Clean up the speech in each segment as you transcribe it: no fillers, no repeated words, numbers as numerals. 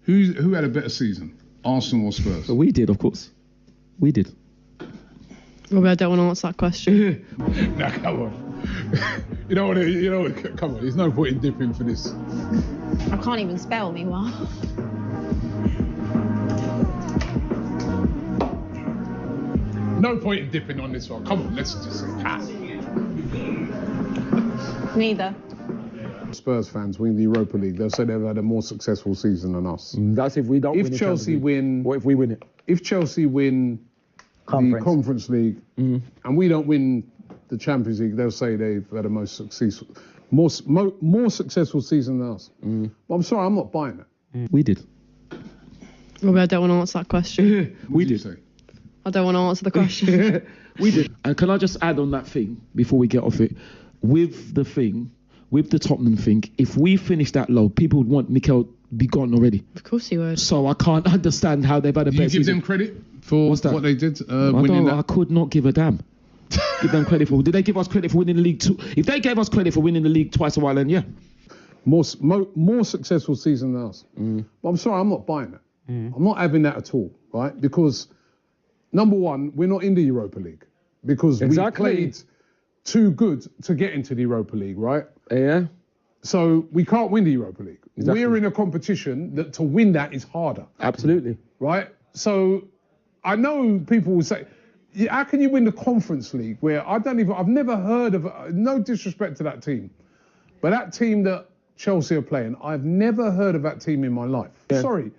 Who had a better season, Arsenal or Spurs? We did, of course. We did. Robbie, I don't want to answer that question. Nah, come on. You know what? Come on. There's no point in dipping for this. I can't even spell, meanwhile. No point in dipping on this one. Come on, let's just say pass. Neither. Spurs fans win the Europa League, they'll say they've had a more successful season than us. That's if we don't win If the Chelsea Champions League. win... What if we win it? If Chelsea win the Conference League and we don't win the Champions League, they'll say they've had a more successful season than us. But I'm sorry, I'm not buying it. We did. Robbie, I don't want to answer that question. We did. Say? I don't want to answer the question. We did. And can I just add on that thing before we get off it? With the Tottenham thing, if we finish that low, people would want Mikel be gone already. Of course he would. So I can't understand how they've had a better You give season. them credit for what they did winning that? I could not give a damn. Give them credit for. Did they give us credit for winning the league too? If they gave us credit for winning the league twice a while, then yeah. More successful season than us. But I'm sorry, I'm not buying it. I'm not having that at all, right? Because, number one, we're not in the Europa League. Because we played too good to get into the Europa League, right? Yeah. So we can't win the Europa League. Exactly. We're in a competition that to win that is harder. Absolutely. Right? So I know people will say, how can you win the Conference League where I've never heard of, no disrespect to that team, but that team that Chelsea are playing, I've never heard of that team in my life. Yeah. Sorry,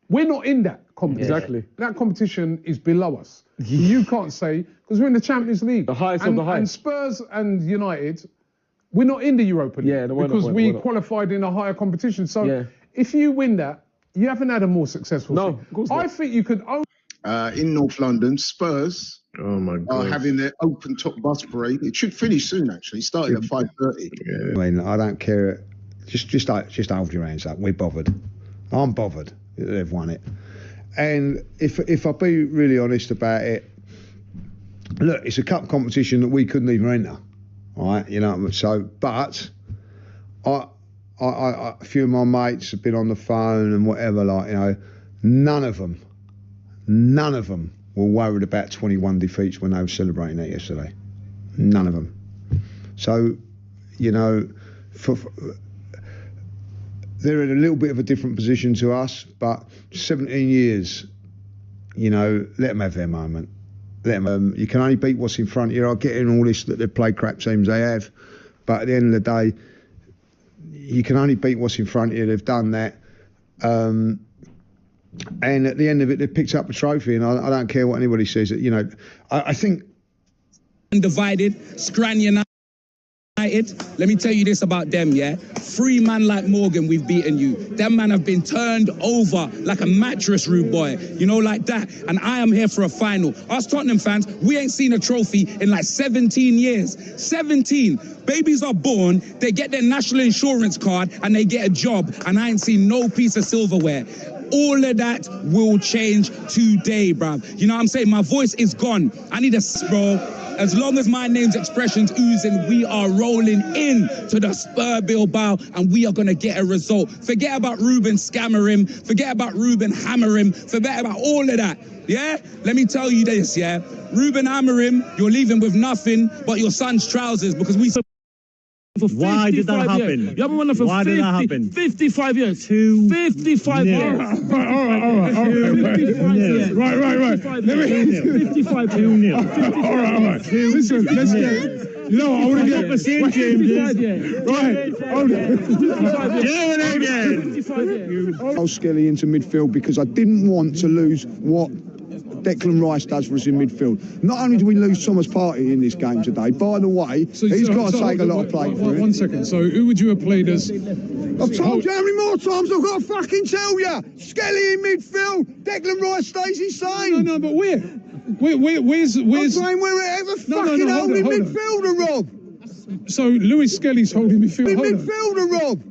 we're not in that competition. Exactly. That competition is below us. You can't say, because we're in the Champions League. The highest of the highest. And Spurs and United, we're not in the Europa League. Yeah, because we qualified in a higher competition. So if you win that, you haven't had a more successful season. Of course not. I think you could own... in North London, Spurs are having their open top bus parade. It should finish soon, actually, starting at 5:30. Yeah. I mean, I don't care. Just hold your hands up. We're bothered. I'm bothered that they've won it. And if I be really honest about it, look, it's a cup competition that we couldn't even enter. All right, you know. So, but a few of my mates have been on the phone and whatever, like, you know, none of them were worried about 21 defeats when they were celebrating that yesterday. None of them. So, you know, they're in a little bit of a different position to us, but 17 years, you know, let them have their moment. You can only beat what's in front of you. I get in all this that they've played crap teams, they have, but at the end of the day, you can only beat what's in front of you. They've done that. And at the end of it, they've picked up a trophy, and I don't care what anybody says. You know, I think... Undivided, Scran United. Let me tell you this about them, yeah? 3 man like Morgan, we've beaten you. Them man have been turned over like a mattress, rude boy. You know, like that. And I am here for a final. Us Tottenham fans, we ain't seen a trophy in like 17 years. 17. Babies are born, they get their national insurance card, and they get a job. And I ain't seen no piece of silverware. All of that will change today, bruv. You know what I'm saying? My voice is gone. I need a bro. As long as my name's expressions oozing, we are rolling in to the Spur Bilbao, and we are going to get a result. Forget about Ruben scammer him. Forget about Ruben hammer him. Forget about all of that. Yeah? Let me tell you this, yeah? Ruben hammer him, you're leaving with nothing but your son's trousers, because we... Why did that happen? You haven't won it for 55 years. 55 years. All right. Right. 55 2-0. All right. Listen, let's get... You know what, I want to get the same, James. Right, hold on. Do it again. I was Skelly into midfield because I didn't want to lose what Declan Rice does for us in midfield. Not only do we lose Thomas Partey in this game today, by the way, he's got to take a lot of play for it. 1 second. So who would you have played as? I've told you how many more times I've got to fucking tell you. Skelly in midfield, Declan Rice stays insane. No, but where's? I'm saying wherever fucking holding midfielder, Rob. So Lewis Skelly's holding midfield. Midfielder, Rob.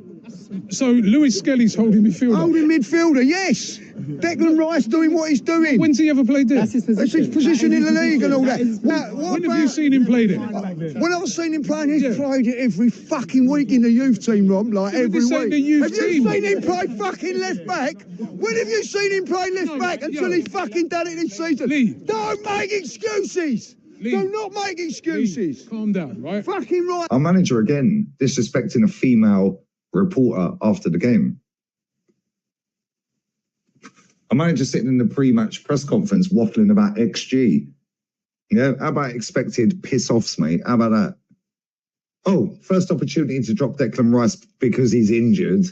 So Lewis Skelly's holding midfielder. Holding midfielder, yes. Declan Rice doing what he's doing. When's he ever played there? That's his position in the league and all that. When have you seen him play there? When I've seen him playing, he's played it every fucking week in the youth team, Rob, like every week. The youth have you seen him play fucking left back? When have you seen him play left back until he's fucking done it this season? Lee. Don't make excuses. Do not make excuses. Lee, calm down, right? Fucking right. Our manager again disrespecting a female reporter after the game. Our manager sitting in the pre-match press conference waffling about XG. Yeah, how about expected piss-offs, mate? How about that? Oh, first opportunity to drop Declan Rice because he's injured.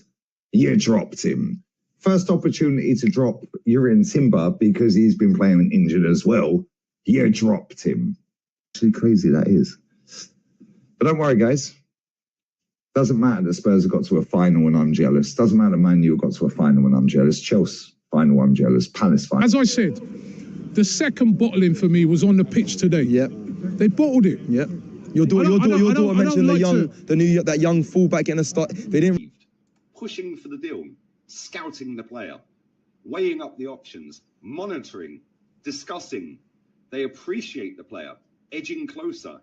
You dropped him. First opportunity to drop Urian Timber because he's been playing injured as well. You dropped him. Actually crazy, that is. But don't worry, guys. Doesn't matter that Spurs have got to a final and I'm jealous. Doesn't matter Man U got to a final and I'm jealous. Chelsea final, I'm jealous. Palace final. As I said, the second bottling for me was on the pitch today. Yep. They bottled it. Yep. Your daughter mentioned that young fullback getting a start. They didn't. Pushing for the deal, scouting the player, weighing up the options, monitoring, discussing. They appreciate the player, edging closer,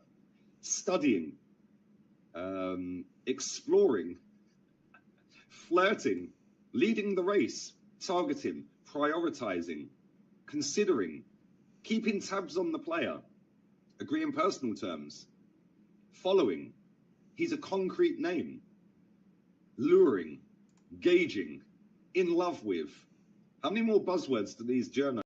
studying, exploring, flirting, leading the race, targeting, prioritizing, considering, keeping tabs on the player, agreeing personal terms, following. He's a concrete name. Luring, gauging, in love with. How many more buzzwords do these journalists?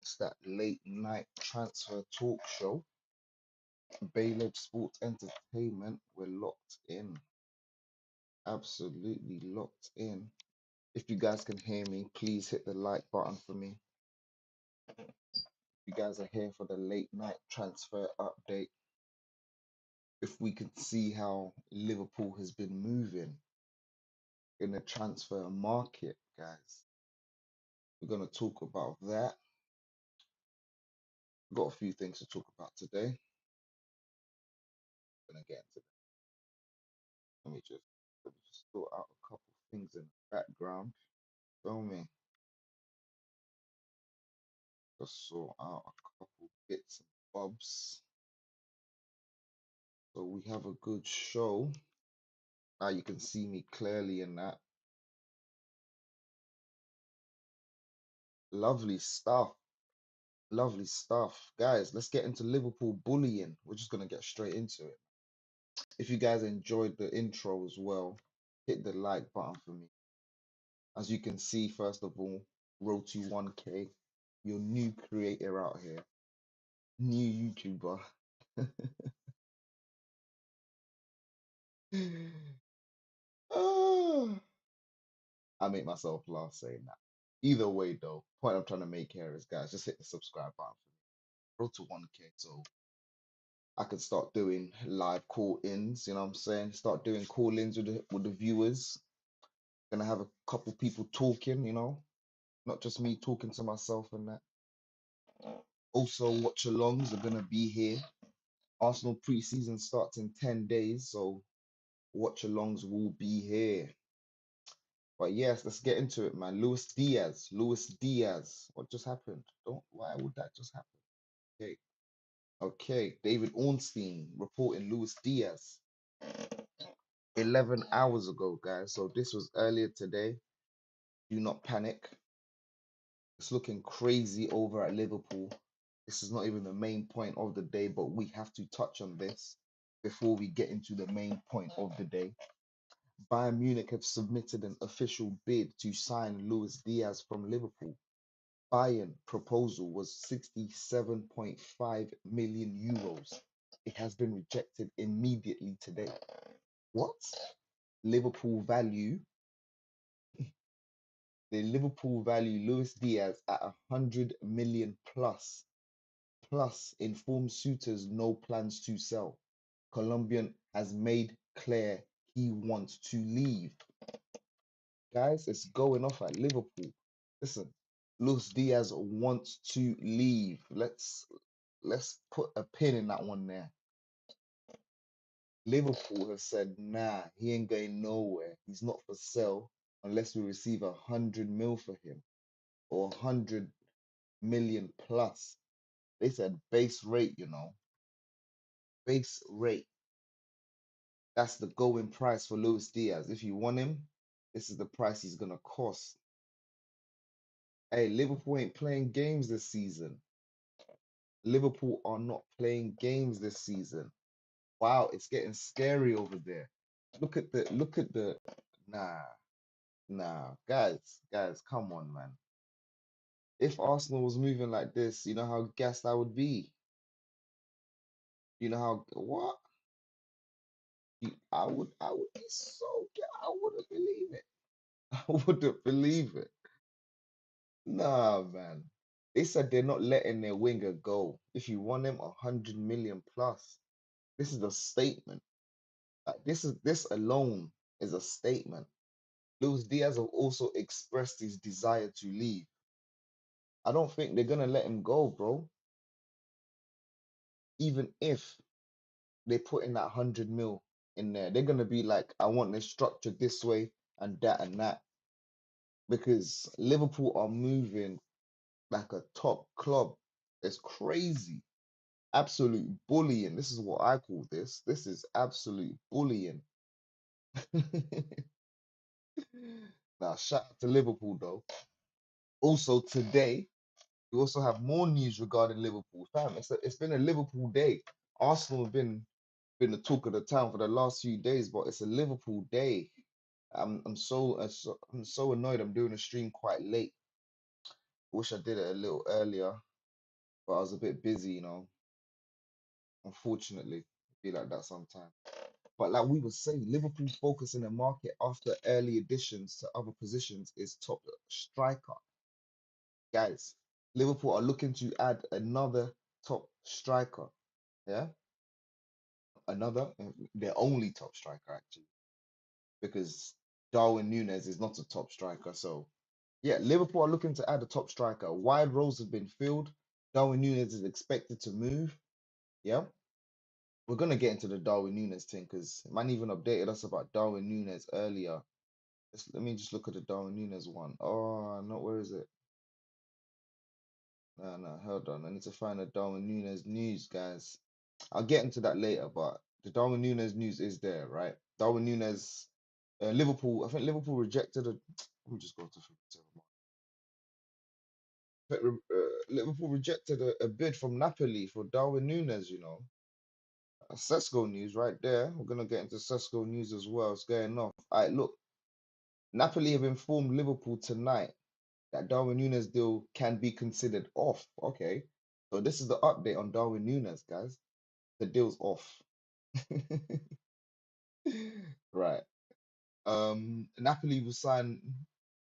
It's that late night transfer talk show. Baylor Sports Entertainment. We're locked in. Absolutely locked in. If you guys can hear me, please hit the like button for me. If you guys are here for the late night transfer update. If we can see how Liverpool has been moving in the transfer market, guys. We're going to talk about that. We've got a few things to talk about today. I'm going to get into that. Let me just sort out a couple things in the background. Feel me? Just sort out a couple bits and bobs. So we have a good show. Now you can see me clearly in that. Lovely stuff. Lovely stuff. Guys, let's get into Liverpool bullying. We're just going to get straight into it. If you guys enjoyed the intro as well, hit the like button for me. As you can see, first of all, road to 1K. Your new creator out here. New YouTuber. I make myself laugh saying that. Either way, though, point I'm trying to make here is, guys, just hit the subscribe button for me. Road to 1K, so I could start doing live call-ins. You know what I'm saying? Start doing call-ins with the viewers. Gonna have a couple people talking, you know, not just me talking to myself and that. Also, watch-alongs are gonna be here. Arsenal pre-season starts in 10 days, so watch-alongs will be here. But yes, let's get into it, man. Luis Diaz. What just happened? Why would that just happen? Okay. David Ornstein reporting Luis Diaz 11 hours ago, guys. So this was earlier today. Do not panic. It's looking crazy over at Liverpool. This is not even the main point of the day, but we have to touch on this before we get into the main point of the day. Bayern Munich have submitted an official bid to sign Luis Diaz from Liverpool. Bayern proposal was 67.5 million euros. It has been rejected immediately today. What? Liverpool value The Liverpool value Luis Diaz at 100 million plus. Plus, informed suitors no plans to sell. Colombian has made clear he wants to leave. Guys, it's going off at Liverpool. Listen, Luis Diaz wants to leave. Let's put a pin in that one there. Liverpool have said, nah, he ain't going nowhere. He's not for sale unless we receive 100 mil for him or 100 million plus. They said base rate, you know. Base rate. That's the going price for Luis Diaz. If you want him, this is the price he's gonna cost. Hey, Liverpool ain't playing games this season. Liverpool are not playing games this season. Wow, it's getting scary over there. Look at the nah, guys, come on, man. If Arsenal was moving like this, you know how gassed I would be. You know how what? I would be so I wouldn't believe it. I wouldn't believe it. Nah, man. They said they're not letting their winger go. If you want him 100 million plus, this is a statement. This alone is a statement. Luis Diaz have also expressed his desire to leave. I don't think they're gonna let him go, bro. Even if they put in that 100 mil in there, they're gonna be like, I want this structured this way and that, because Liverpool are moving like a top club. It's crazy. Absolute bullying. This is what I call this. This is absolute bullying. Now, shout out to Liverpool though. Also today, we also have more news regarding Liverpool. Fam, it's been a Liverpool day. Arsenal have been the talk of the town for the last few days, but it's a Liverpool day. I'm so annoyed. I'm doing a stream quite late. Wish I did it a little earlier, but I was a bit busy, you know. Unfortunately, be like that sometimes. But like we were saying, Liverpool focus in the market after early additions to other positions is top striker. Guys, Liverpool are looking to add another top striker. Yeah, their only top striker actually, because Darwin Núñez is not a top striker. So yeah, Liverpool are looking to add a top striker. Wide roles have been filled. Darwin Núñez is expected to move. Yeah, we're gonna get into the Darwin Núñez thing because man even updated us about Darwin Núñez earlier. Let me just look at the Darwin Núñez one. Oh no, where is it? No, hold on. I need to find the Darwin Núñez news, guys. I'll get into that later, but the Darwin Núñez news is there, right? Darwin Núñez, Liverpool. I think Liverpool rejected a. Let me just go to. Liverpool rejected a bid from Napoli for Darwin Núñez. You know, Sesco news right there. We're gonna get into Sesco news as well. It's going off. All right, look. Napoli have informed Liverpool tonight that Darwin Núñez deal can be considered off. Okay, so this is the update on Darwin Núñez, guys. The deal's off. Right. Napoli will sign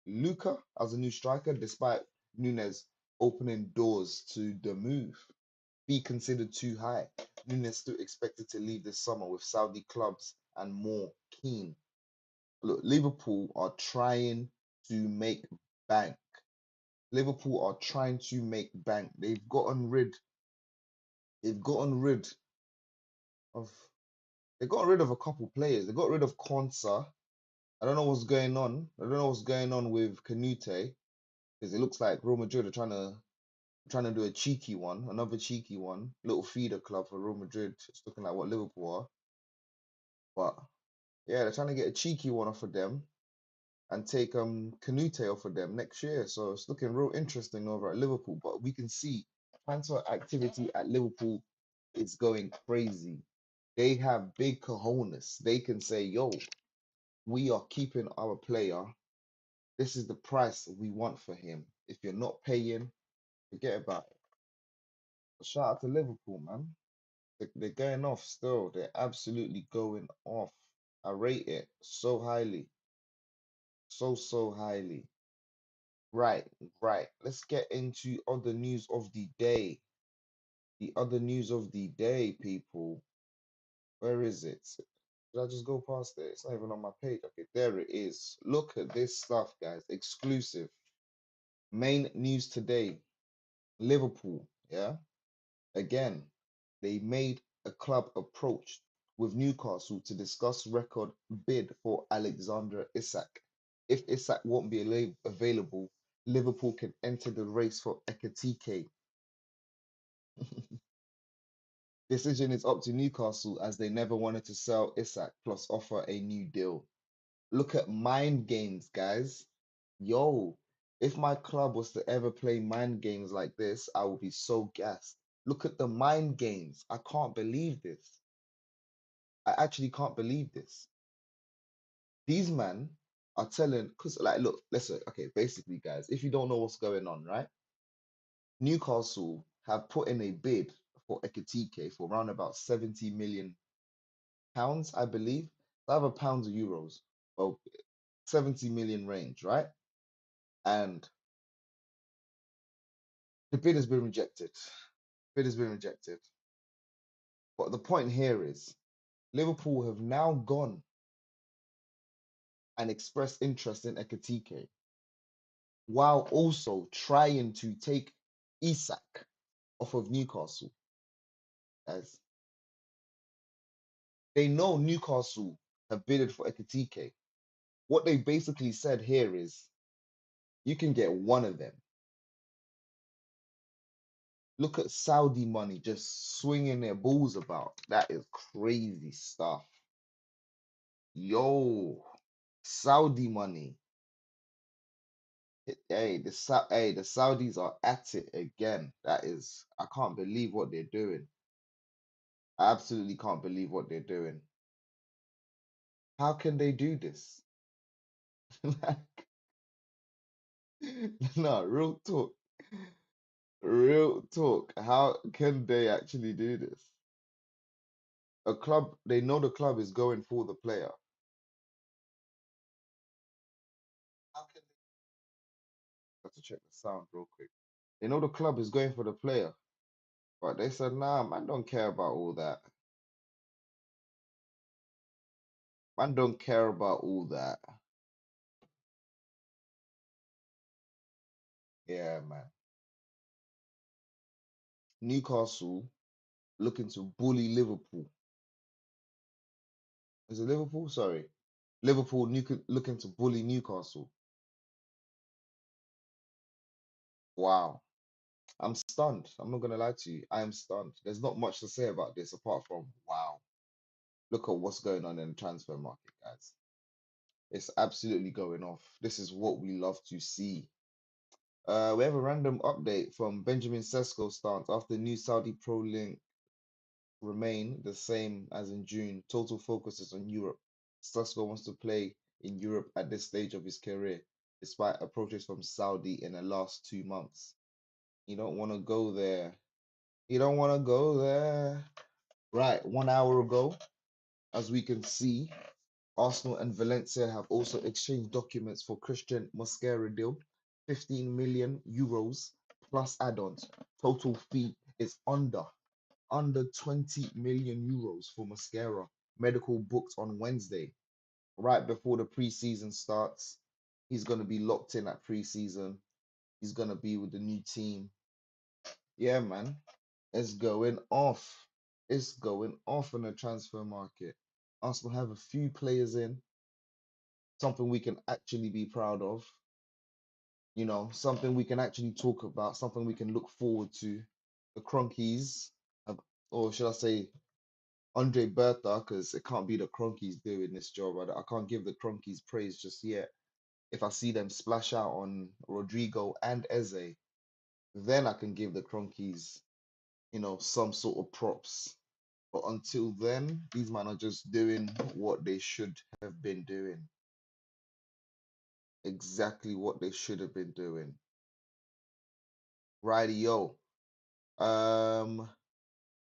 Luca as a new striker, despite Núñez opening doors to the move. Be considered too high. Núñez still expected to leave this summer with Saudi clubs and more keen. Look, Liverpool are trying to make bank. Liverpool are trying to make bank. They've gotten rid of a couple players. They got rid of Konsa. I don't know what's going on. I don't know what's going on with Canute, because it looks like Real Madrid are trying to do a cheeky one, another cheeky one, little feeder club for Real Madrid. It's looking like what Liverpool are. But yeah, they're trying to get a cheeky one off of them and take Canute off of them next year. So it's looking real interesting over at Liverpool. But we can see transfer activity at Liverpool is going crazy. They have big cojones. They can say, yo, we are keeping our player. This is the price we want for him. If you're not paying, forget about it. Shout out to Liverpool, man. They're going off still. They're absolutely going off. I rate it so highly. So highly. Right, right. Let's get into other news of the day. The other news of the day, people. Where is it? Did I just go past it? It's not even on my page. Okay, there it is. Look at this stuff, guys. Exclusive. Main news today. Liverpool, yeah? Again, they made a club approach with Newcastle to discuss record bid for Alexander Isak. If Isak won't be available, Liverpool can enter the race for Ekatike. Decision is up to Newcastle as they never wanted to sell Isak plus offer a new deal. Look at mind games, guys. Yo, if my club was to ever play mind games like this, I would be so gassed. Look at the mind games. I can't believe this. I actually can't believe this. These men are telling, because, like, look, listen, okay, basically, guys, if you don't know what's going on, right? Newcastle have put in a bid for Ekatike for around about 70 million pounds, I believe. It's either pounds or euros. Well, 70 million range, right? And the bid has been rejected. Bid has been rejected. But the point here is Liverpool have now gone and expressed interest in Ekatike while also trying to take Isak off of Newcastle. As they know Newcastle have bidded for Ekatike. What they basically said here is you can get one of them. Look at Saudi money just swinging their balls about. That is crazy stuff. Yo, Saudi money. Hey, the Saudis are at it again. That is, I can't believe what they're doing. I absolutely can't believe what they're doing. How can they do this? Like, no, real talk. Real talk. How can they actually do this? A club, they know the club is going for the player. How can they have to check the sound real quick? They know the club is going for the player, but they said, nah, man, don't care about all that. Man, don't care about all that. Yeah, man. Newcastle looking to bully Liverpool. Is it Liverpool? Sorry. Liverpool looking to bully Newcastle. Wow. I'm stunned. I'm not going to lie to you. I am stunned. There's not much to say about this apart from, wow, look at what's going on in the transfer market, guys. It's absolutely going off. This is what we love to see. We have a random update from Benjamin Sesko stance after new Saudi Pro Link remain the same as in June. Total focus is on Europe. Sesko wants to play in Europe at this stage of his career, despite approaches from Saudi in the last 2 months. You don't want to go there. You don't want to go there. Right, 1 hour ago, as we can see, Arsenal and Valencia have also exchanged documents for Christian Mosquera deal, 15 million euros plus add-ons. Total fee is under 20 million euros for Mosquera. Medical booked on Wednesday, right before the preseason starts. He's going to be locked in at preseason. He's going to be with the new team. Yeah, man. It's going off. It's going off in the transfer market. Arsenal have a few players in, something we can actually be proud of. You know, something we can actually talk about, something we can look forward to. The Cronkies, or should I say, Andre Bertha, because it can't be the Cronkies doing this job. I can't give the Cronkies praise just yet. If I see them splash out on Rodrigo and Eze, then I can give the Cronkies, you know, some sort of props. But until then, these men are just doing what they should have been doing. Exactly what they should have been doing. Rightio.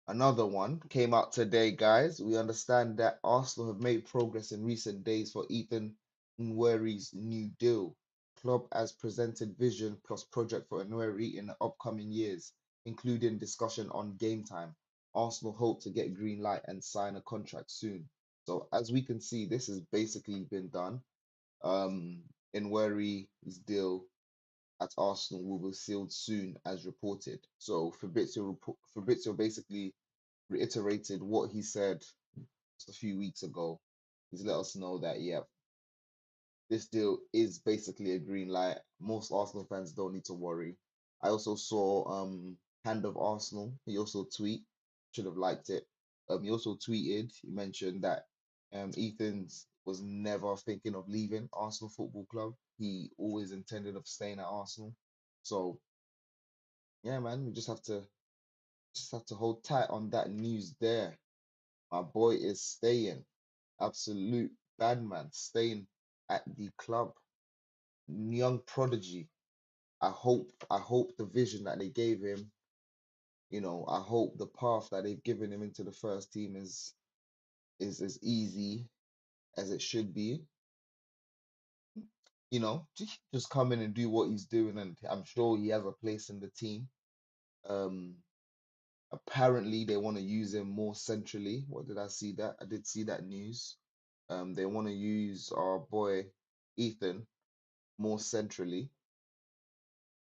Another one came out today, guys. We understand that Arsenal have made progress in recent days for Ethan Nwaneri's new deal. Klopp has presented vision plus project for Nwaneri in the upcoming years, including discussion on game time. Arsenal hope to get green light and sign a contract soon. So as we can see, this has basically been done. Nwaneri's deal at Arsenal will be sealed soon, as reported. So Fabrizio basically reiterated what he said just a few weeks ago. He's let us know that, yeah, this deal is basically a green light. Most Arsenal fans don't need to worry. I also saw Hand of Arsenal. He also should have liked it. He also tweeted, he mentioned that Ethan's was never thinking of leaving Arsenal Football Club. He always intended of staying at Arsenal. So yeah, man, we just have to hold tight on that news there. My boy is staying. Absolute bad man, staying at the club. Young prodigy. I hope the vision that they gave him, I hope the path that they've given him into the first team is as easy as it should be. Just come in and do what he's doing, and I'm sure he has a place in the team. Apparently they want to use him more centrally. What did I see that? I did see that news. They want to use our boy Ethan more centrally.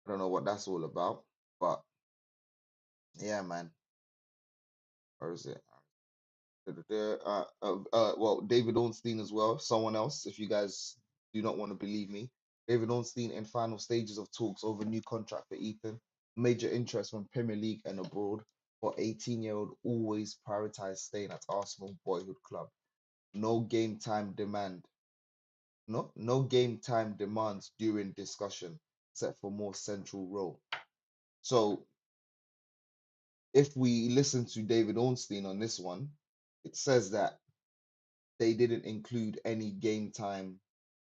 I don't know what that's all about, but yeah, man. Where is it? Well, David Ornstein as well. Someone else, if you guys do not want to believe me. David Ornstein in final stages of talks over new contract for Ethan. Major interest from Premier League and abroad. For 18-year-old, always prioritize staying at Arsenal boyhood club. No game time demand. No game time demands during discussion, except for more central role. So if we listen to David Ornstein on this one, it says that they didn't include any game time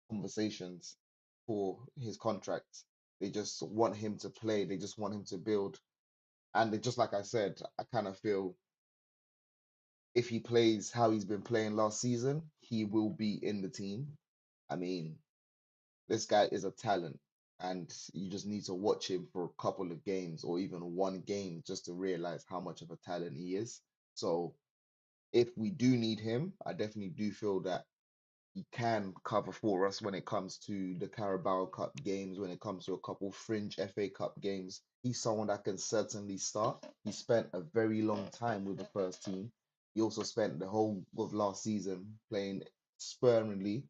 conversations for his contract. They just want him to play. They just want him to build. And just like I said, I kind of feel if he plays how he's been playing last season, he will be in the team. I mean, this guy is a talent, and you just need to watch him for a couple of games or even one game just to realize how much of a talent he is. So if we do need him, I definitely do feel that he can cover for us when it comes to the Carabao Cup games, when it comes to a couple fringe FA Cup games. He's someone that can certainly start. He spent a very long time with the first team. He also spent the whole of last season playing sparingly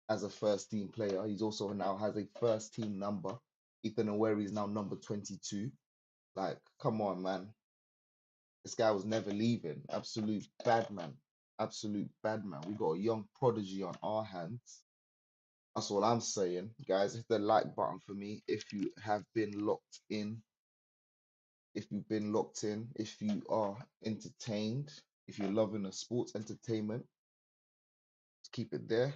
as a first team player. He's also now has a first team number. Ethan Nwaneri is now number 22. Like, come on, man. This guy was never leaving. Absolute bad man. Absolute bad man. We got a young prodigy on our hands. That's all I'm saying. Guys, hit the like button for me if you have been locked in. If you've been locked in, if you are entertained, if you're loving the sports entertainment, just keep it there.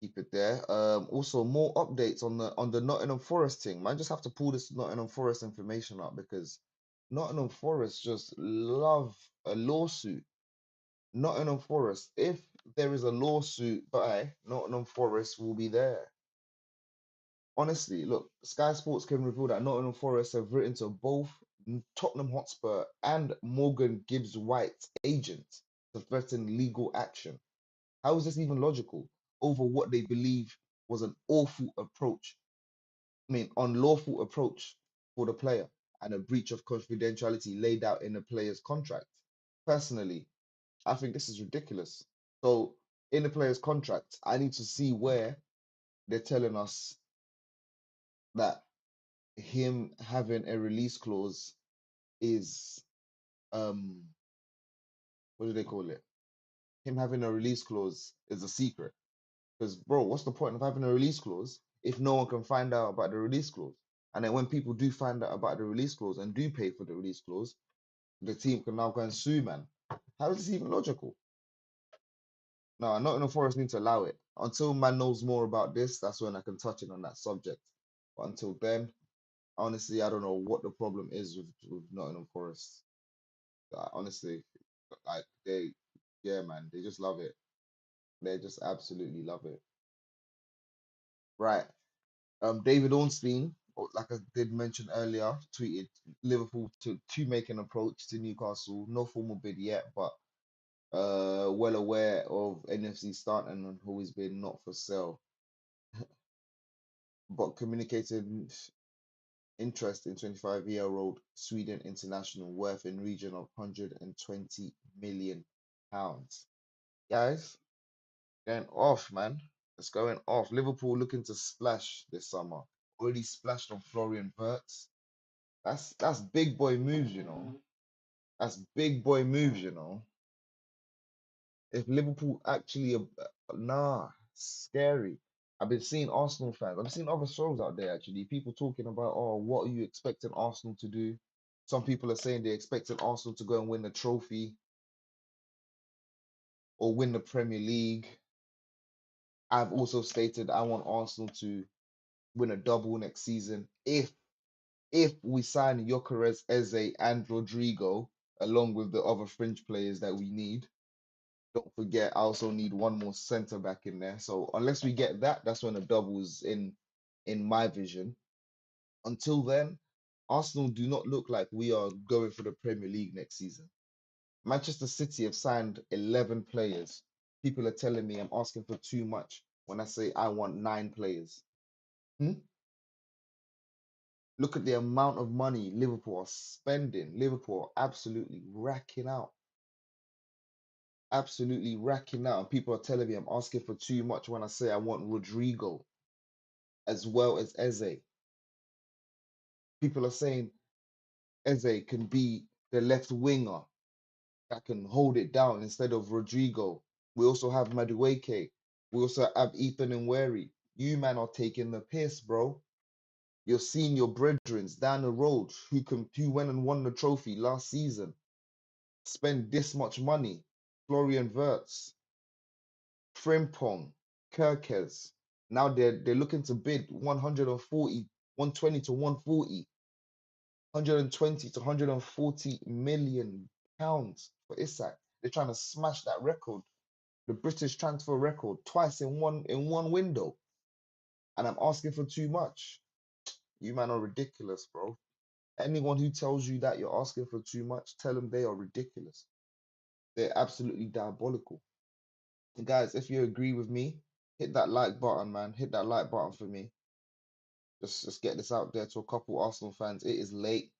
Keep it there. Also more updates on the Nottingham Forest thing. Man, just have to pull this Nottingham Forest information up because Nottingham Forest just love a lawsuit. Nottingham Forest, if there is a lawsuit by Nottingham Forest, will be there. Honestly, look, Sky Sports can reveal that Nottingham Forest have written to both Tottenham Hotspur and Morgan Gibbs White's agent to threaten legal action. How is this even logical? Over what they believe was an awful approach, unlawful approach for the player and a breach of confidentiality laid out in the player's contract. Personally, I think this is ridiculous. So, in the player's contract, I need to see where they're telling us that him having a release clause is what do they call it? Him having a release clause is a secret. Because bro, what's the point of having a release clause if no one can find out about the release clause? And then when people do find out about the release clause and do pay for the release clause, the team can now go and sue, man. How is this even logical? No, Nottingham Forest need to allow it. Until man knows more about this, that's when I can touch it on that subject. But until then, honestly, I don't know what the problem is with Nottingham Forest. Honestly, like yeah, man, they just love it. They just absolutely love it. Right. David Ornstein, like I did mention earlier, tweeted Liverpool to make an approach to Newcastle. No formal bid yet, but well aware of NFC starting and who has been not for sale, but communicated interest in 25-year-old Sweden international worth in region of 120 million pounds. Guys, going off, man. It's going off. Liverpool looking to splash this summer. Already splashed on Florian Wirtz. That's big boy moves, you know. That's big boy moves, you know. If Liverpool actually, scary. I've been seeing Arsenal fans. I've seen other shows out there actually. People talking about, oh, what are you expecting Arsenal to do? Some people are saying they're expecting Arsenal to go and win the trophy or win the Premier League. I've also stated I want Arsenal to win a double next season if we sign Gyökeres, Eze, and Rodrigo along with the other fringe players that we need. Don't forget, I also need one more centre back in there. So unless we get that, that's when a double is in my vision. Until then, Arsenal do not look like we are going for the Premier League next season. Manchester City have signed 11 players. People are telling me I'm asking for too much when I say I want 9 players. Look at the amount of money Liverpool are spending. Liverpool are absolutely racking out. Absolutely racking out. And people are telling me I'm asking for too much when I say I want Rodrigo as well as Eze. People are saying Eze can be the left winger that can hold it down instead of Rodrigo. We also have Madueke. We also have Ethan Nwaneri. You man are taking the piss, bro. You're seeing your brethren down the road who went and won the trophy last season spend this much money. Florian Wirtz, Frimpong, Gyökeres. Now they're looking to bid 120 to 140, 120 to 140 million pounds for Isak. They're trying to smash that record, the British transfer record, twice in one window. And I'm asking for too much. You man are ridiculous, bro. Anyone who tells you that you're asking for too much, tell them they are ridiculous. They're absolutely diabolical. And guys, if you agree with me, hit that like button, man. Hit that like button for me. Just get this out there to a couple Arsenal fans. It is late.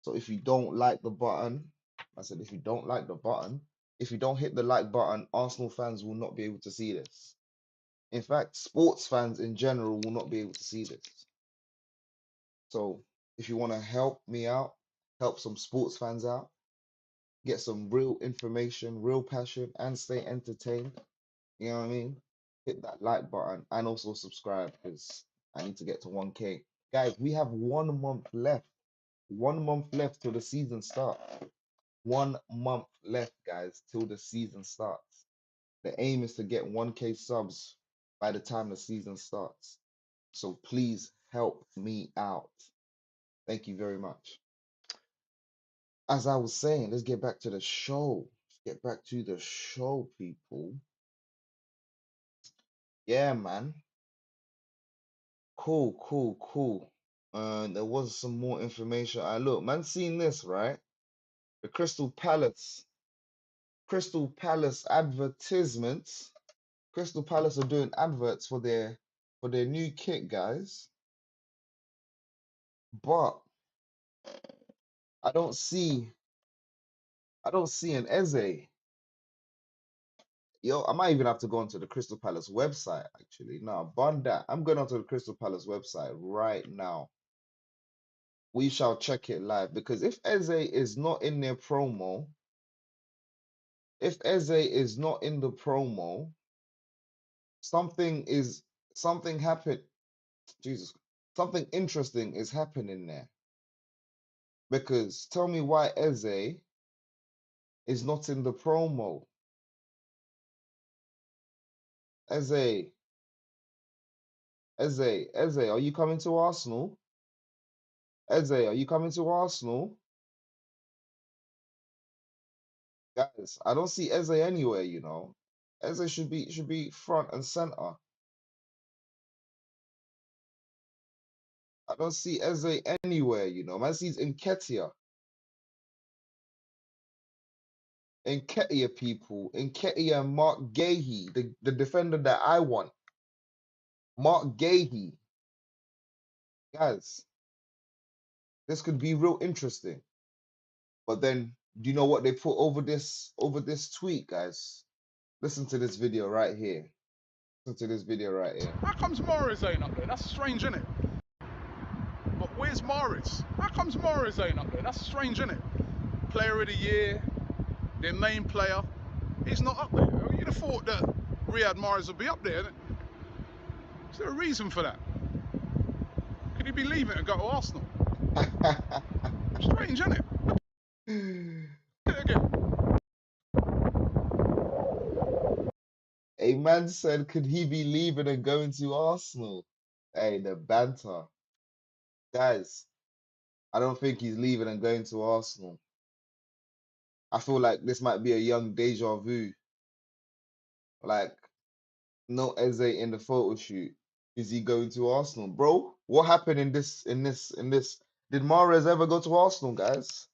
So if you don't like the button, I said if you don't like the button, if you don't hit the like button, Arsenal fans will not be able to see this. In fact, sports fans in general will not be able to see this. So if you want to help me out, help some sports fans out, get some real information, real passion, and stay entertained, you know what I mean? Hit that like button and also subscribe because I need to get to 1K. Guys, we have 1 month left. 1 month left till the season starts. 1 month left, guys, till the season starts. The aim is to get 1K subs by the time the season starts. So please help me out. Thank you very much. As I was saying, let's get back to the show. Let's get back to the show, people. Yeah, man. Cool. There was some more information. Look, man, seen this, right? The Crystal Palace advertisements. Crystal Palace are doing adverts for their new kit, guys. But I don't see an Eze. Yo, I might even have to go onto the Crystal Palace website, actually. No, bun that. I'm going onto the Crystal Palace website right now. We shall check it live because if Eze is not in their promo, if Eze is not in the promo, something happened. Jesus, something interesting is happening there. Because tell me why Eze is not in the promo. Eze, are you coming to Arsenal? Eze, are you coming to Arsenal? Guys, I don't see Eze anywhere, you know. Eze should be front and center. I don't see Eze anywhere, you know. Man sees Nketiah. Nketiah, people. Nketiah and Mark Gahey, the defender that I want. Mark Gahey. Guys, this could be real interesting. But then, do you know what they put over this tweet, guys? Listen to this video right here. Listen to this video right here. How comes Morris ain't up there? That's strange, isn't it? But where's Morris? How comes Morris ain't up there? That's strange, isn't it? Player of the year, their main player. He's not up there. You'd have thought that Riyad Mahrez would be up there. Is there a reason for that? Could he be leaving and go to Arsenal? Strange, isn't it? Look at it again. A man said, could he be leaving and going to Arsenal? Hey, the banter. Guys, I don't think he's leaving and going to Arsenal. I feel like this might be a young deja vu. Like, no Eze in the photo shoot. Is he going to Arsenal? Bro, what happened in this? Did Mahrez ever go to Arsenal, guys?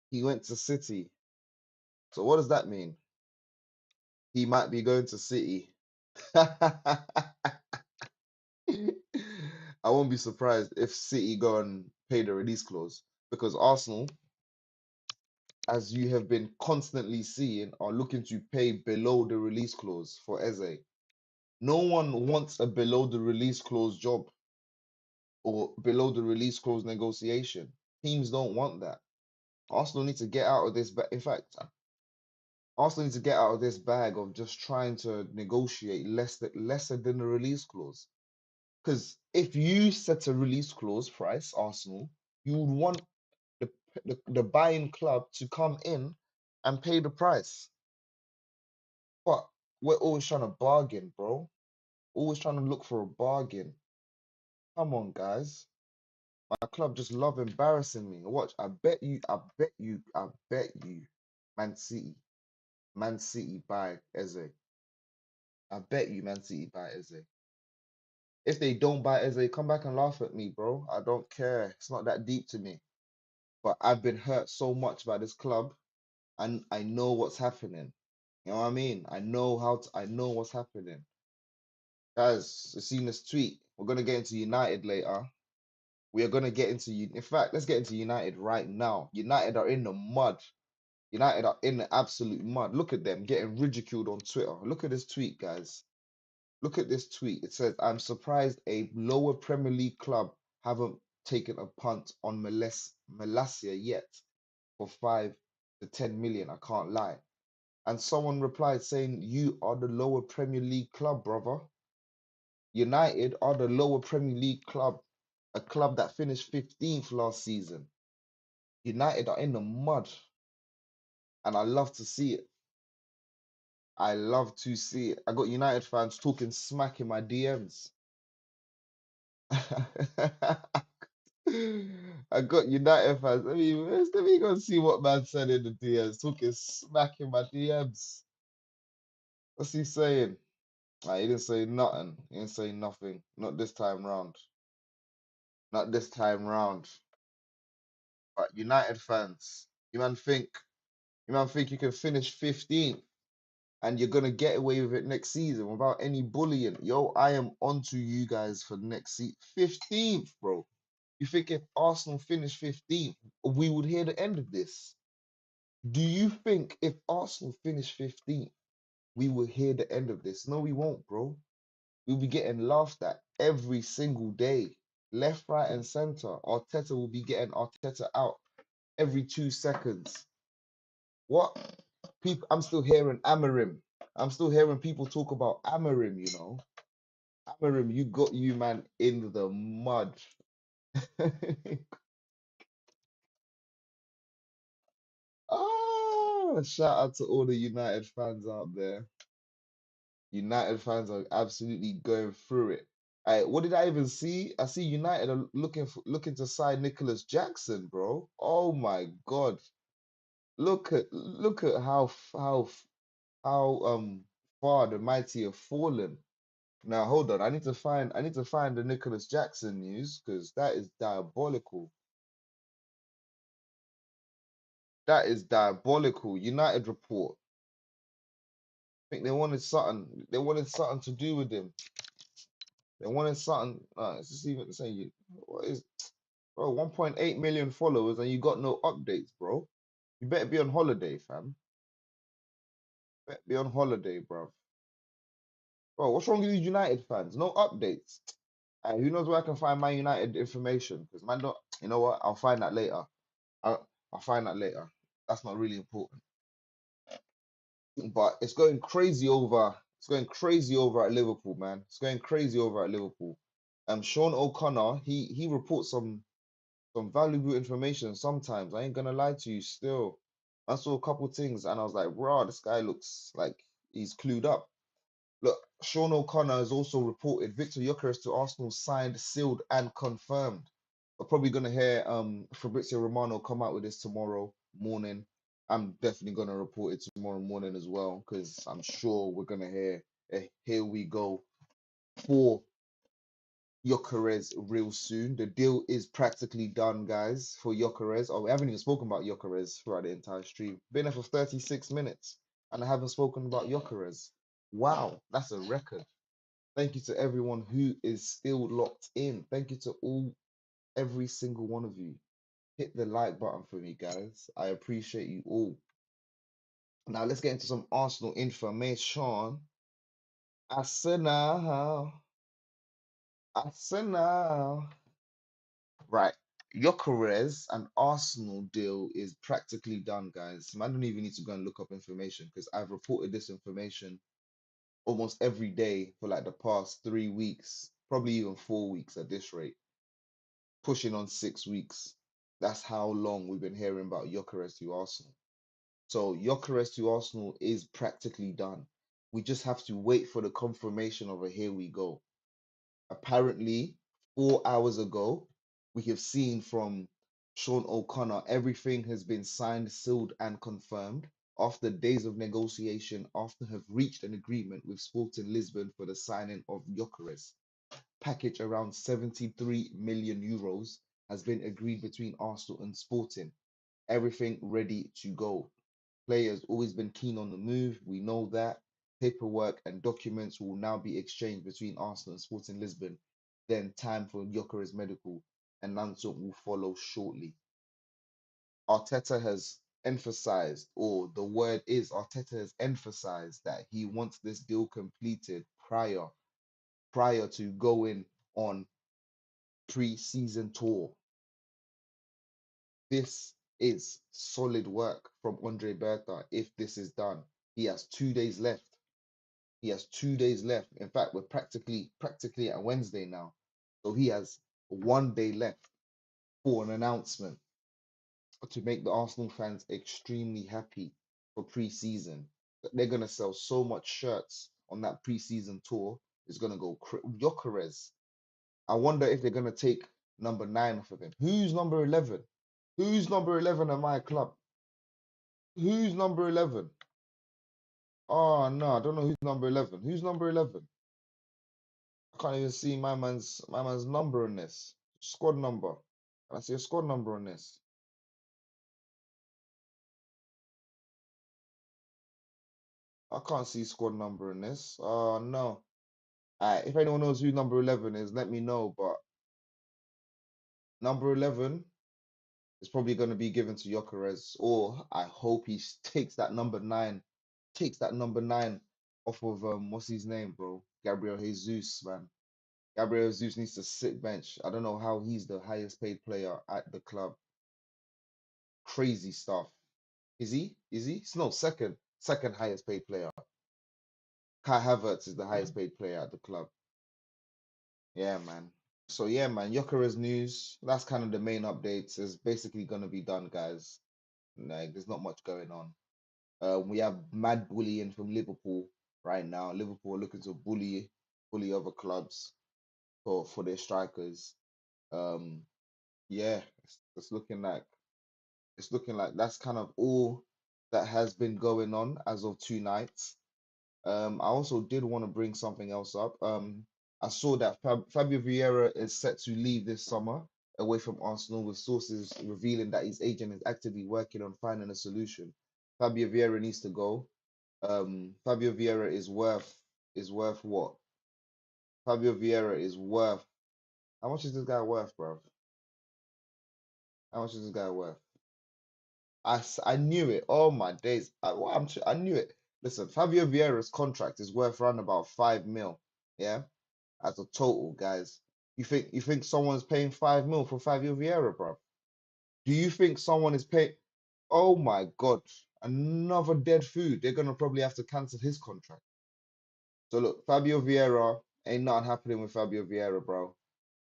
He went to City. So what does that mean? He might be going to City. I won't be surprised if City go and pay the release clause, because Arsenal, as you have been constantly seeing, are looking to pay below the release clause for Eze. No one wants a below the release clause job or below the release clause negotiation. Teams don't want that. Arsenal need to get out of this. In fact, Arsenal need to get out of this bag of just trying to negotiate lesser than the release clause. Because if you set a release clause price, Arsenal, you would want the buying club to come in and pay the price. But we're always trying to bargain, bro. Always trying to look for a bargain. Come on, guys. My club just love embarrassing me. Watch, I bet you, Man City buy Eze. I bet you Man City buy Eze. If they don't buy Eze, come back and laugh at me, bro. I don't care. It's not that deep to me. But I've been hurt so much by this club, and I know what's happening. You know what I mean? I know what's happening. Guys, you've seen this tweet. We're gonna get into United later. We are gonna get into in fact, let's get into United right now. United are in the mud. United are in the absolute mud. Look at them getting ridiculed on Twitter. Look at this tweet, guys. Look at this tweet. It says, I'm surprised a lower Premier League club haven't taken a punt on Malacia yet for 5 to 10 million. I can't lie. And someone replied saying, you are the lower Premier League club, brother. United are the lower Premier League club, a club that finished 15th last season. United are in the mud. And I love to see it. I love to see it. I got United fans talking smack in my DMs. I got United fans. Let me go and see what man said in the DMs. Talking smack in my DMs. What's he saying? He didn't say nothing. He didn't say nothing. Not this time round. Not this time round. But United fans, you man think you can finish 15th and you're gonna get away with it next season without any bullying? Yo, I am onto you guys for next season. 15th, bro. You think if Arsenal finish 15th, we would hear the end of this? Do you think if Arsenal finish 15th, we will hear the end of this? No, we won't, bro. We'll be getting laughed at every single day. Left, right, and center. Arteta will be getting Arteta out every 2 seconds. What? People, I'm still hearing Amarim. I'm still hearing people talk about Amarim, you know. Amarim, you got you, man, in the mud. Shout out to all the United fans out there. United fans are absolutely going through it. What did I even see? I see United are looking to sign Nicholas Jackson, bro. Oh my God. Look at how far the mighty have fallen. Now hold on. I need to find the Nicholas Jackson news because that is diabolical. That is diabolical. United report. I think they wanted something. They wanted something to do with him. They wanted something. It's just even saying what is, bro? 1.8 million followers and you got no updates, bro. You better be on holiday, fam. Better be on holiday, bro. Bro, what's wrong with these United fans? No updates. Who knows where I can find my United information? Because man, don't. You know what? I'll find that later. I'll find that later. That's not really important. But it's going crazy over. It's going crazy over at Liverpool, man. It's going crazy over at Liverpool. Sean O'Connor, he reports some valuable information sometimes. I ain't gonna lie to you. Still, I saw a couple things and I was like, "Wow, this guy looks like he's clued up." Look, Sean O'Connor has also reported Victor Gyökeres to Arsenal signed, sealed, and confirmed. We're probably gonna hear Fabrizio Romano come out with this tomorrow morning. I'm definitely gonna report it tomorrow morning as well because I'm sure we're gonna hear here we go for Gyökeres real soon. The deal is practically done, guys, for Gyökeres. Oh, we haven't even spoken about Gyökeres throughout the entire stream. Been there for 36 minutes, and I haven't spoken about Gyökeres. Wow, that's a record. Thank you to everyone who is still locked in. Thank you to every single one of you. Hit the like button for me, guys. I appreciate you all. Now let's get into some Arsenal information. Arsenal. Arsenal. Right. Gyökeres and Arsenal deal is practically done, guys. Man, don't even need to go and look up information because I've reported this information almost every day for like the past 3 weeks, probably even 4 weeks at this rate, pushing on 6 weeks. That's how long we've been hearing about Gyökeres to Arsenal. So Gyökeres to Arsenal is practically done. We just have to wait for the confirmation of a here we go. Apparently, 4 hours ago, we have seen from Sean O'Connor, everything has been signed, sealed, and confirmed after days of negotiation, after have reached an agreement with Sporting Lisbon for the signing of Gyökeres. Package around 73 million euros has been agreed between Arsenal and Sporting. Everything ready to go. Players always been keen on the move. We know that. Paperwork and documents will now be exchanged between Arsenal and Sporting Lisbon. Then time for Gyökeres medical and answer will follow shortly. Arteta has emphasized, or the word is Arteta has emphasized that he wants this deal completed prior to going on pre-season tour. This is solid work from Andre Berta if this is done. He has 2 days left. He has 2 days left. In fact, we're practically at Wednesday now. So he has 1 day left for an announcement to make the Arsenal fans extremely happy for pre-season. They're going to sell so much shirts on that pre-season tour. It's going to go Gyökeres. I wonder if they're going to take number 9 off of him. Who's number 11? Who's number 11 at my club? Who's number 11? Oh, no, I don't know who's number 11. Who's number 11? I can't even see my man's number on this. Squad number. Can I see a squad number on this? I can't see squad number in this. Oh, no. Alright, if anyone knows who number 11 is, let me know. But number 11 is probably going to be given to Gyökeres, or I hope he takes that number 9. Takes that number 9 off of what's his name, bro? Gabriel Jesus, man. Gabriel Jesus needs to sit bench. I don't know how he's the highest paid player at the club. Crazy stuff. Is he? Is he? No, second highest paid player. Kai Havertz is the highest paid player at the club. Yeah, man. So yeah, man. Gyökeres news. That's kind of the main updates. It's basically gonna be done, guys. Like, there's not much going on. We have mad bullying from Liverpool right now. Liverpool are looking to bully other clubs for their strikers. Yeah, it's looking like that's kind of all that has been going on as of tonight. I also did want to bring something else up. I saw that Fabio Vieira is set to leave this summer away from Arsenal, with sources revealing that his agent is actively working on finding a solution. Fabio Vieira needs to go. Fabio Vieira is worth what? Fabio Vieira is worth. How much is this guy worth, bro? How much is this guy worth? I knew it. Oh my days. I knew it. Listen, Fabio Vieira's contract is worth around about 5 mil. Yeah, as a total, guys. You think someone's paying 5 mil for Fabio Vieira, bro? Do you think someone is paying? Oh my God, another dead food. They're gonna probably have to cancel his contract. So look, Fabio Vieira, ain't nothing happening with Fabio Vieira, bro.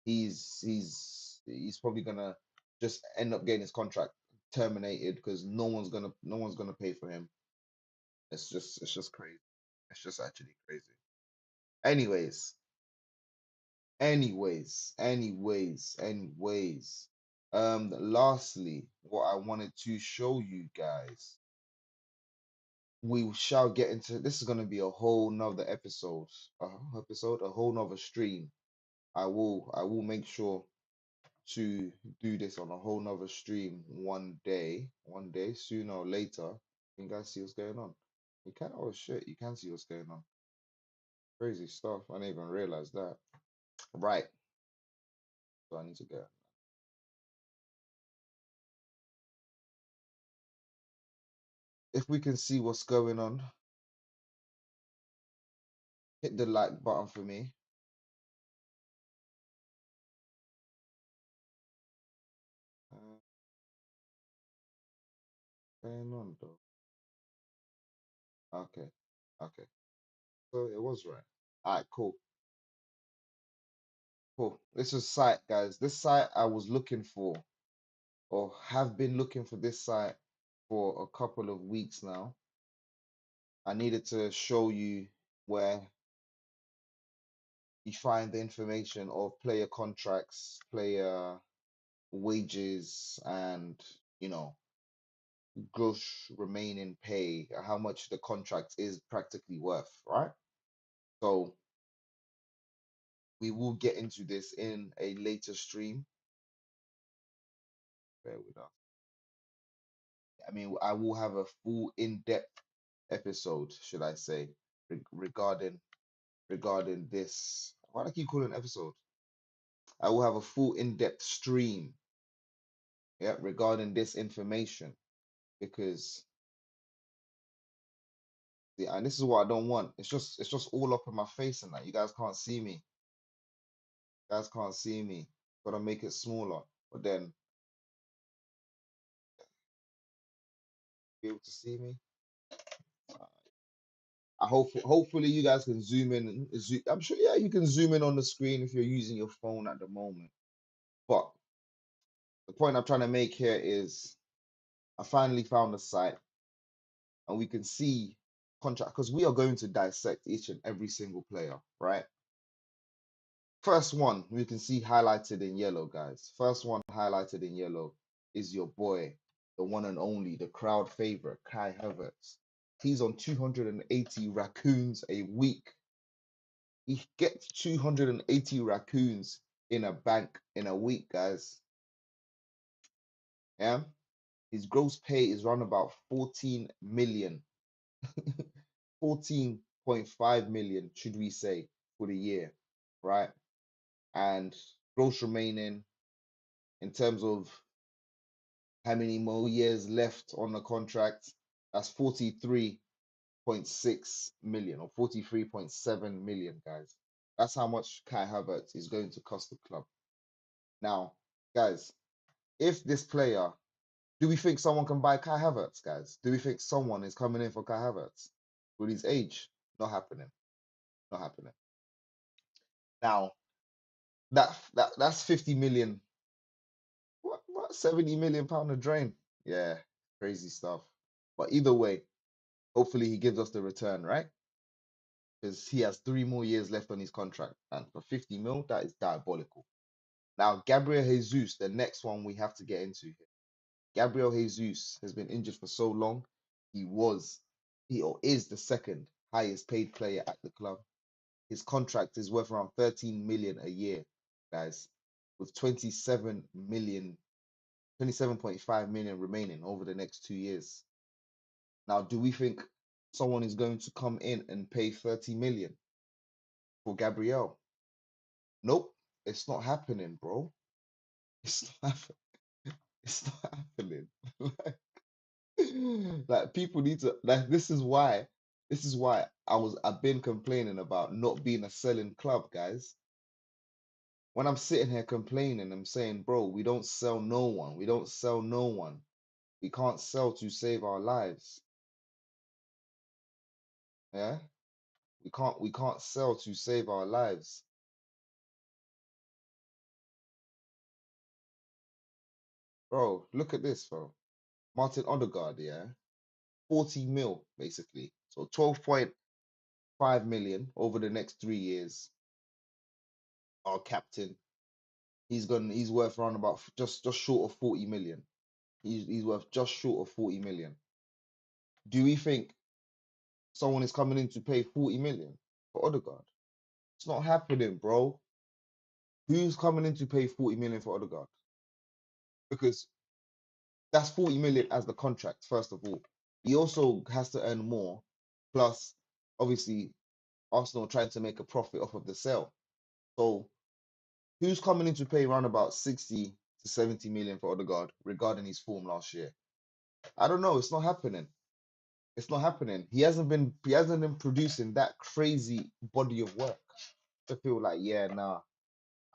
He's probably gonna just end up getting his contract terminated because no one's gonna pay for him. It's just crazy. It's just actually crazy. Anyways, anyways. Lastly, what I wanted to show you guys, we shall get into this. Is gonna be a whole nother episode, a whole nother stream. I will make sure to do this on a whole nother stream one day, sooner or later. You guys see what's going on? You can, oh shit, you can see what's going on. Crazy stuff. I didn't even realize that. Right. So I need to go. If we can see what's going on, hit the like button for me. Going on though. Okay. Okay. So it was right. Alright, cool. Cool. This is site, guys. This site I was looking for, or have been looking for this site for a couple of weeks now. I needed to show you where you find the information of player contracts, player wages, and you know, gross remaining pay, how much the contract is practically worth, right? So we will get into this in a later stream. Bear with us. I mean, I will have a full in-depth episode, should I say, regarding this. Why do I keep calling it episode? I will have a full in-depth stream, yeah, regarding this information, because yeah, and this is what I don't want. It's just all up in my face and that. You guys can't see me. You guys can't see me. Gotta make it smaller. But then be able to see me. I hopefully you guys can zoom in. I'm sure, yeah, you can zoom in on the screen if you're using your phone at the moment. But the point I'm trying to make here is I finally found the site, and we can see contract, because we are going to dissect each and every single player, right? First one we can see highlighted in yellow, guys. First one highlighted in yellow is your boy, the one and only, the crowd favorite, Kai Havertz. He's on 280 raccoons a week. He gets 280 raccoons in a bank in a week, guys. Yeah. His gross pay is around about 14 million. 14.5 million, should we say, for the year, right? And gross remaining, in terms of how many more years left on the contract, that's 43.6 million or 43.7 million, guys. That's how much Kai Havertz is going to cost the club. Now, guys, if this player, do we think someone can buy Kai Havertz, guys? Do we think someone is coming in for Kai Havertz with his age? Not happening. Not happening. Now, that's 50 million. What 70 million pound a drain? Yeah, crazy stuff. But either way, hopefully he gives us the return, right? Because he has 3 more years left on his contract, and for 50 mil, that is diabolical. Now, Gabriel Jesus, the next one we have to get into here. Gabriel Jesus has been injured for so long. He is the second highest paid player at the club. His contract is worth around 13 million a year, guys, with 27.5 million remaining over the next 2 years. Now, do we think someone is going to come in and pay 30 million for Gabriel? Nope, it's not happening, bro. It's not happening. It's not happening. Like people need to like this is why I've been complaining about not being a selling club, guys. When I'm sitting here complaining, I'm saying, bro, we don't sell no one. We don't sell no one. We can't sell to save our lives. Yeah? We can't sell to save our lives. Bro, look at this, bro. Martin Odegaard, yeah? 40 mil, basically. So 12.5 million over the next 3 years. Our captain. He's worth around about just short of 40 million. He's worth just short of 40 million. Do we think someone is coming in to pay 40 million for Odegaard? It's not happening, bro. Who's coming in to pay 40 million for Odegaard? Because that's 40 million as the contract, first of all. He also has to earn more. Plus, obviously, Arsenal trying to make a profit off of the sale. So who's coming in to pay around about 60 to 70 million for Odegaard regarding his form last year? I don't know. It's not happening. It's not happening. He hasn't been producing that crazy body of work to feel like, yeah, nah,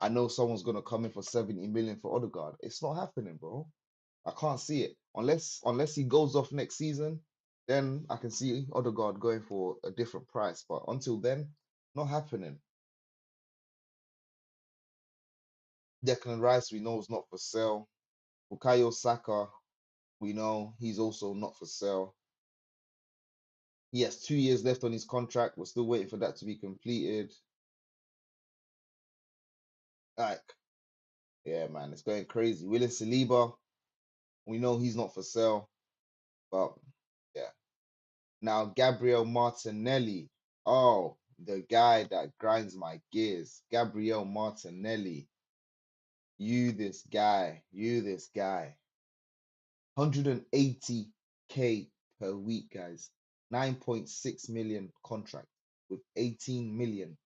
I know someone's gonna come in for 70 million for Odegaard. It's not happening, bro. I can't see it. Unless he goes off next season, then I can see Odegaard going for a different price. But until then, not happening. Declan Rice, we know is not for sale. Bukayo Saka, we know he's also not for sale. He has 2 years left on his contract. We're still waiting for that to be completed. Like, yeah, man, it's going crazy. William Saliba, we know he's not for sale. But yeah. Now Gabriel Martinelli. Oh, the guy that grinds my gears. Gabriel Martinelli. You this guy. 180k per week, guys. 9.6 million contract with 18 million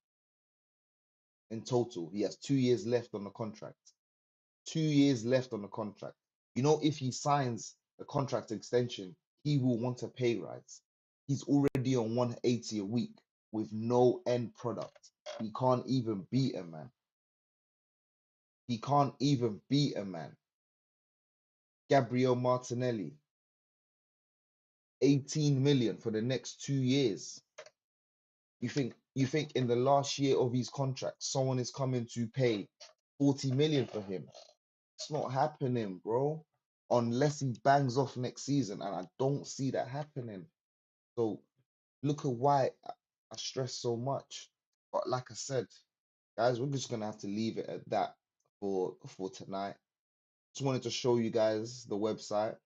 in total. He has 2 years left on the contract. 2 years left on the contract. You know, if he signs a contract extension, he will want a pay rise. He's already on 180 a week with no end product. He can't even beat a man. He can't even beat a man. Gabriel Martinelli, 18 million for the next 2 years. You think in the last year of his contract, someone is coming to pay 40 million for him? It's not happening, bro. Unless he bangs off next season, and I don't see that happening. So look at why I stress so much. But like I said, guys, we're just gonna have to leave it at that for tonight. Just wanted to show you guys the website.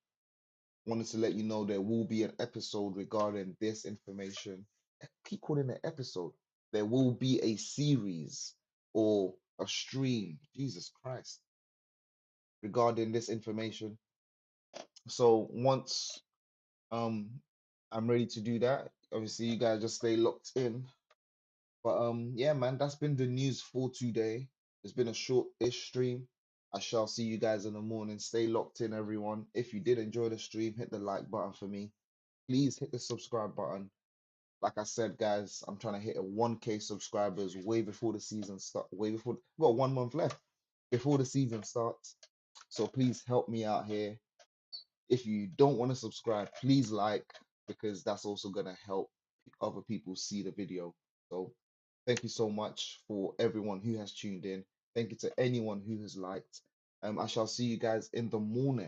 Wanted to let you know there will be an episode regarding this information. I keep calling it episode. There will be a series or a stream, Jesus Christ, regarding this information. So once I'm ready to do that, obviously you guys just stay locked in. But yeah, man, that's been the news for today. It's been a short-ish stream. I shall see you guys in the morning. Stay locked in, everyone. If you did enjoy the stream, hit the like button for me. Please hit the subscribe button. Like I said, guys, I'm trying to hit a 1K subscribers way before the season starts. Way before, well, 1 month left before the season starts. So please help me out here. If you don't want to subscribe, please like, because that's also going to help other people see the video. So thank you so much for everyone who has tuned in. Thank you to anyone who has liked. I shall see you guys in the morning.